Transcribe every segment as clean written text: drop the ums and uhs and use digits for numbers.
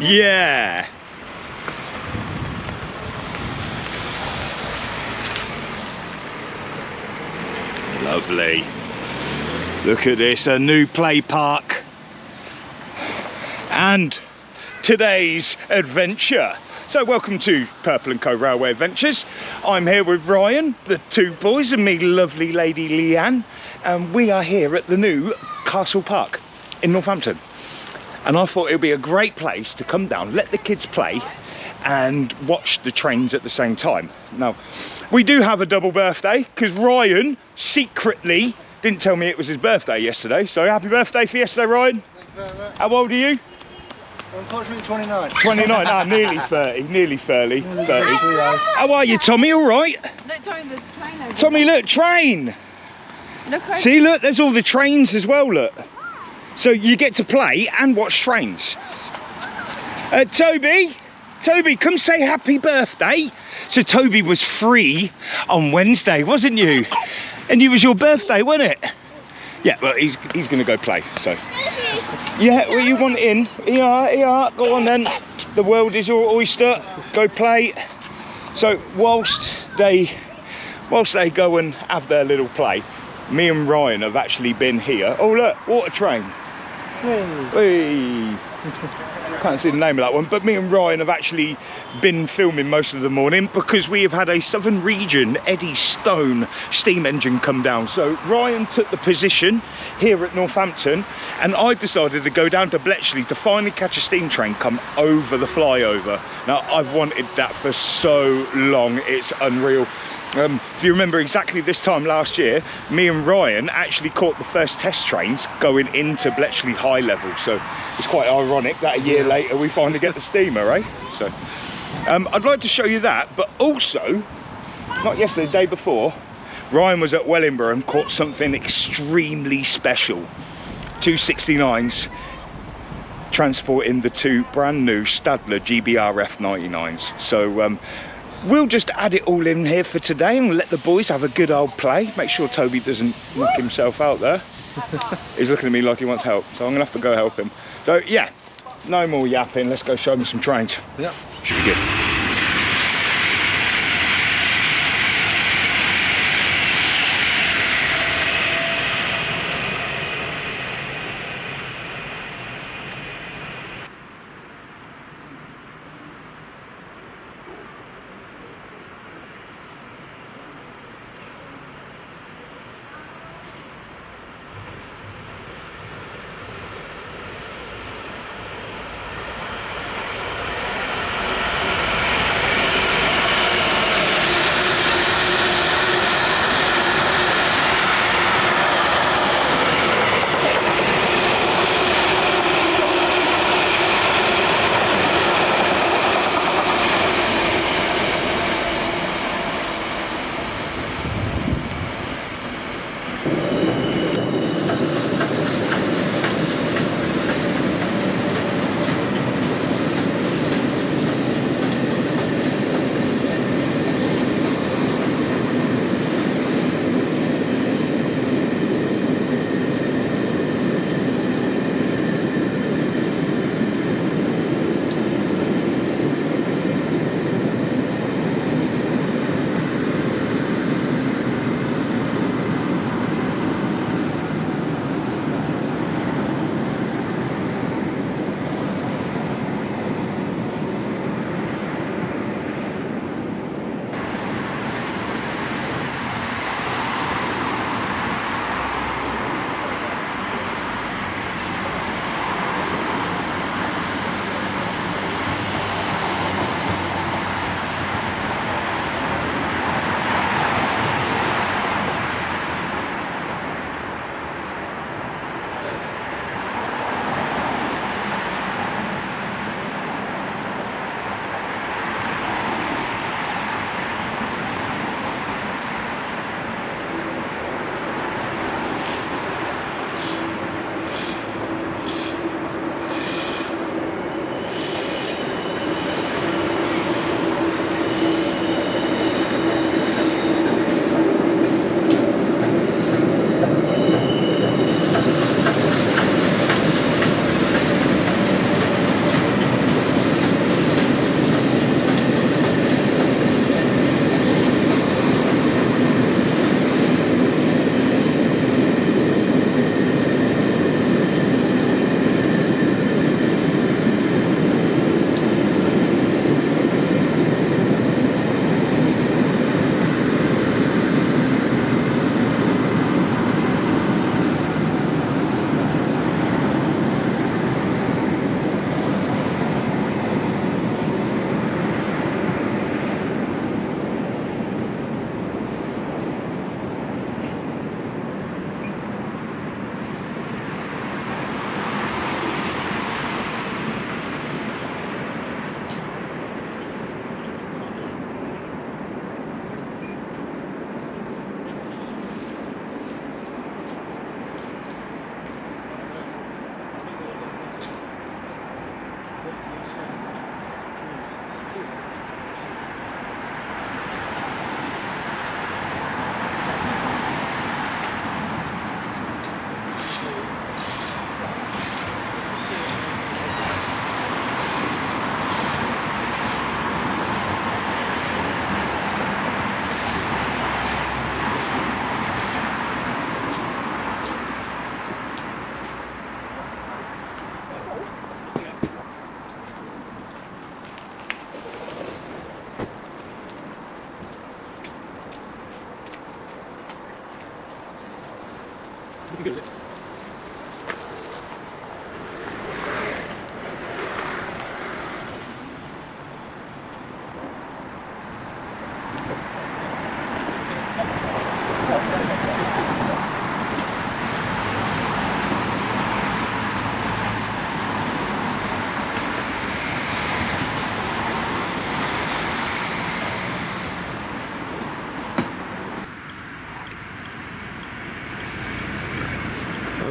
Yeah. Lovely. Look at this, a new play park. And today's adventure. So welcome to Purple & Co Railway Adventures. I'm here with Ryan, the two boys, and me lovely lady Leanne. And we are here at the new Castle Park in Northampton. And I thought it would be a great place to come down, let the kids play and watch the trains at the same time. Now, we do have a double birthday because Ryan secretly didn't tell me it was his birthday yesterday. So happy birthday for yesterday, Ryan. Thank you very much. How old are you? Unfortunately 29. 29, nearly 30, nearly 30. How are you, Tommy, all right? Look, Tommy, there's a train over Tommy, look, train. Look, see, look, there's all the trains as well, look. So you get to play and watch trains. Toby, come say happy birthday. So Toby was free on Wednesday, wasn't you? And it was your birthday, wasn't it? Yeah, well, he's going to go play, so. Yeah, well, you want in? Yeah, go on then. The world is your oyster. Go play. So whilst they go and have their little play, me and Ryan have actually been here. Oh look, water train. Hey. Can't see the name of that one, but me and Ryan have actually been filming most of the morning because we have had a Southern Region Eddystone steam engine come down. So Ryan took the position here at Northampton and I decided to go down to Bletchley to finally catch a steam train come over the flyover. Now I've wanted that for so long, it's unreal. If you remember exactly this time last year, me and Ryan actually caught the first test trains going into Bletchley High Level, so it's quite ironic that a year later we finally get the steamer, eh? So I'd like to show you that, but also, not yesterday, the day before, Ryan was at Wellingborough and caught something extremely special. 269s transporting the two brand new Stadler GBRF 99s. So we'll just add it all in here for today and let the boys have a good old play. Make sure Toby doesn't knock himself out there. He's looking at me like he wants help, so I'm gonna have to go help him. So yeah, no more yapping, let's go show him some trains. Yeah. Should be good.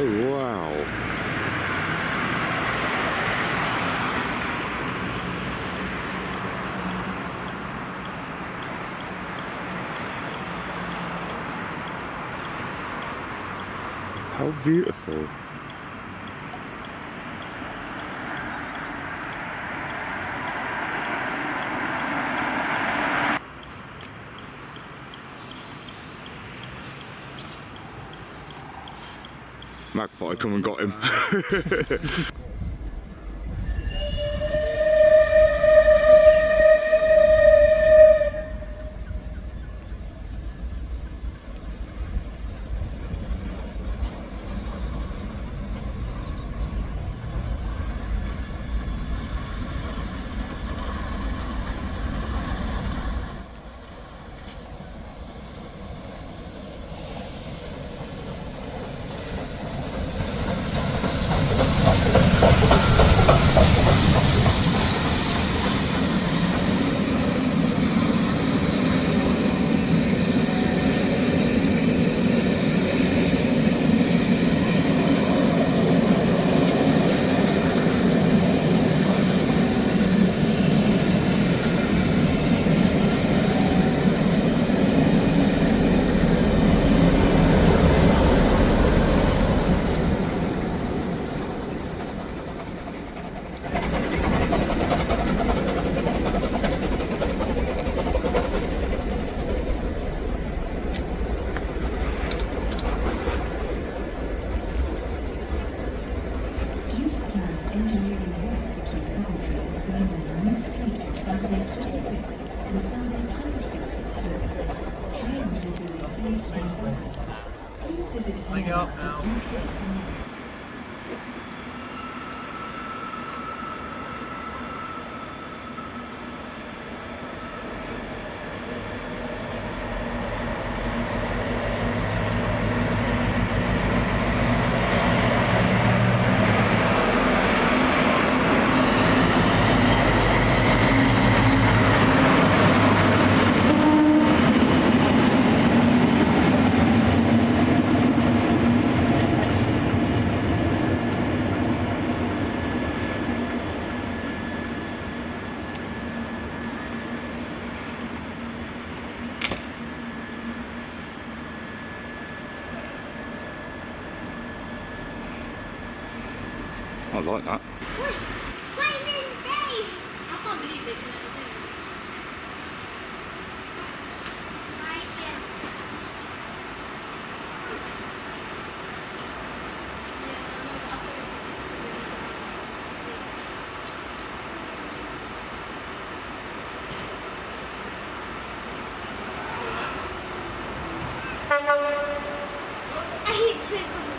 Oh, wow. How beautiful. Magpie come and got him. and Sunday 26th October. Trains will be replaced by buses. Please visit air.uk. I like that. Wait, training day! I can't believe they did it. I hate trickle.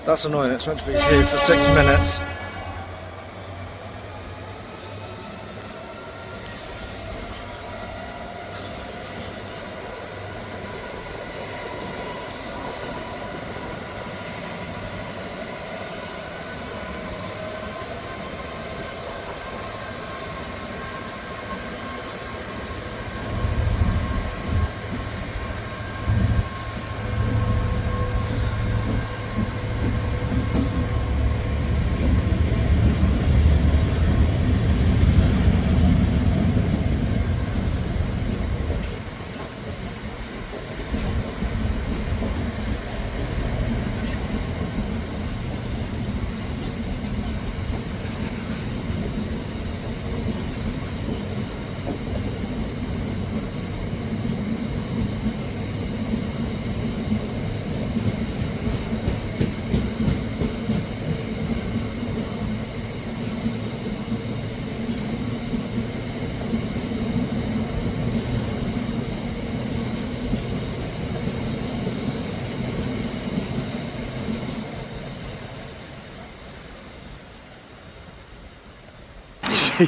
That's annoying, it's meant to be here for 6 minutes.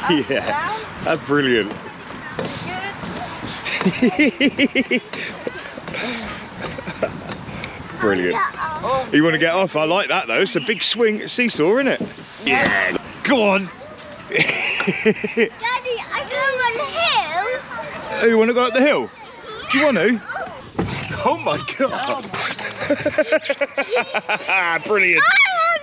Yeah, that's brilliant. Brilliant. You want to get off? I like that though. It's a big swing seesaw, isn't it? Yeah. Go on. Daddy, I go on the hill. Oh, you want to go up the hill? Do you want to? Oh my god. Brilliant.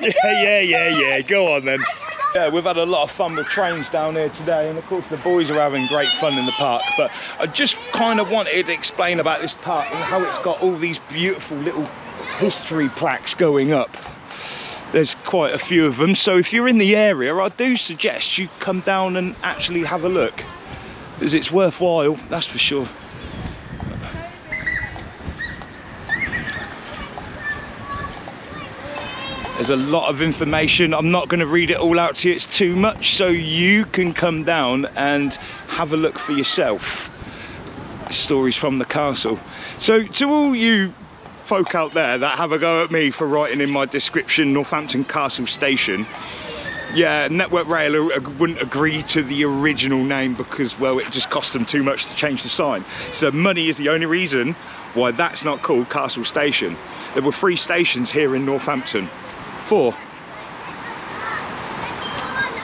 Yeah. Go on then. Yeah, we've had a lot of fun with trains down here today, and of course the boys are having great fun in the park, but I just kind of wanted to explain about this park and how it's got all these beautiful little history plaques going up. There's quite a few of them, so if you're in the area, I do suggest you come down and actually have a look, because it's worthwhile, that's for sure. There's a lot of information. I'm not going to read it all out to you, it's too much, so you can come down and have a look for yourself. Stories from the castle. So to all you folk out there that have a go at me for writing in my description Northampton Castle Station, yeah, Network Rail wouldn't agree to the original name because, well, it just cost them too much to change the sign. So money is the only reason why that's not called Castle Station. There were 3 stations here in Northampton. 4.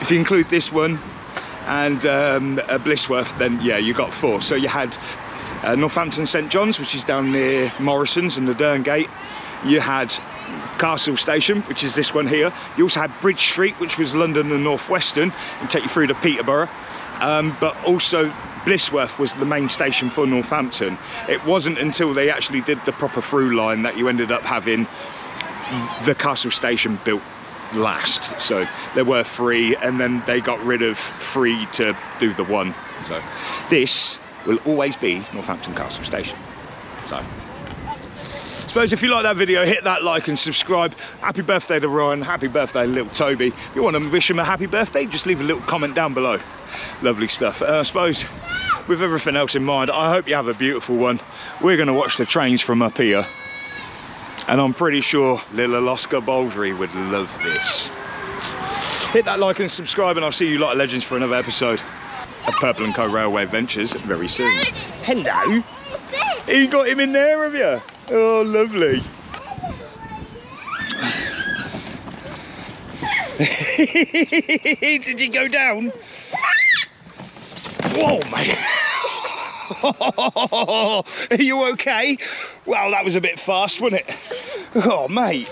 If you include this one and Blissworth, then yeah, you got 4. So you had Northampton St John's, which is down near Morrison's and the Derngate. You had Castle Station, which is this one here. You also had Bridge Street, which was London and North Western, and take you through to Peterborough. But also Blissworth was the main station for Northampton. It wasn't until they actually did the proper through line that you ended up having the Castle Station built last. So there were 3, and then they got rid of 3 to do the 1. So this will always be Northampton Castle Station. So I suppose if you like that video, hit that like and subscribe. Happy birthday to Ryan, happy birthday to little Toby. If you want to wish him a happy birthday, just leave a little comment down below. Lovely stuff. I suppose with everything else in mind, I hope you have a beautiful one. We're going to watch the trains from up here. And I'm pretty sure little Oscar Baldry would love this. Hit that like and subscribe, and I'll see you lot of legends for another episode of Purple & Co Railway Adventures very soon. Hello. You got him in there, have you? Oh, lovely. Did you go down? Whoa, mate. Are you okay? Well, that was a bit fast, wasn't it? Oh, mate.